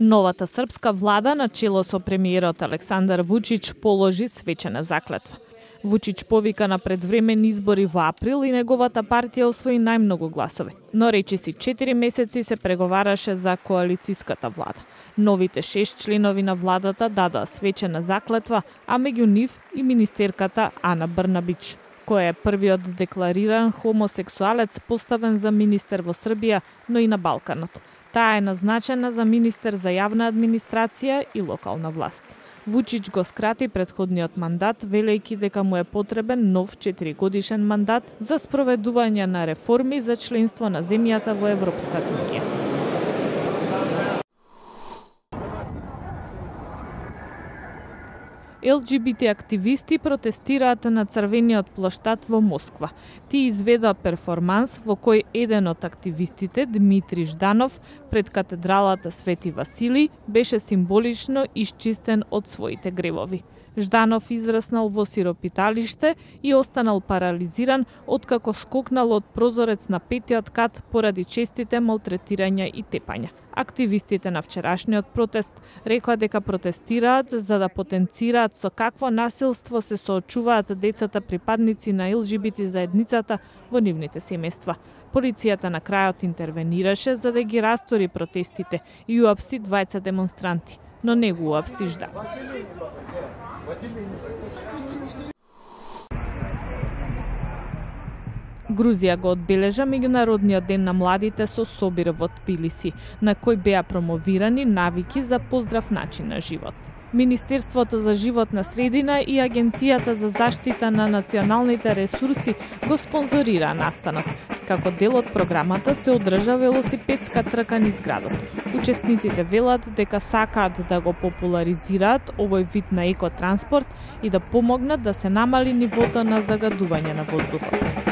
Новата српска влада на чело со премиерот Александар Вучич положи свечена заклетва. Вучич повика на предвременни избори во април и неговата партија освои најмногу гласови. Но речиси 4 месеци се преговараше за коалициската влада. Новите 6 членови на владата дадоа свечена заклетва, а меѓу нив и министерката Ана Брнабич, кој е првиот деклариран хомосексуалец поставен за министер во Србија, но и на Балканот. Таа е назначена за министер за јавна администрација и локална власт. Вучич го скрати претходниот мандат, велејќи дека му е потребен нов 4-годишен мандат за спроведување на реформи за членство на земјата во Европската унија. ЛГБТ активисти протестираат на Црвениот плоштад во Москва. Тие изведоа перформанс во кој еден од активистите, Дмитрий Жданов, пред катедралата Свети Василий, беше символично исчистен од своите гревови. Жданов израснал во сиропиталиште и останал парализиран откако скокнал од прозорец на 5-тиот кат поради честите малтретирања и тепања. Активистите на вчерашниот протест рекоа дека протестираат за да потенцираат со какво насилство се соочуваат децата припадници на ЛГБТ заедницата во нивните семејства. Полицијата на крајот интервенираше за да ги растори протестите и уапси двајца демонстранти, но не го уапси Жданов. Грузија го одбележа меѓународниот ден на младите со собир во Тбилиси, на кој беа промовирани навики за поздрав начин на живот. Министерството за животна средина и Агенцијата за заштита на националните ресурси го спонзорираа настанот. Како дел од програмата се одржа велосипедска трка низ градот. Учесниците велат дека сакаат да го популаризираат овој вид на екотранспорт и да помогнат да се намали нивото на загадување на воздухот.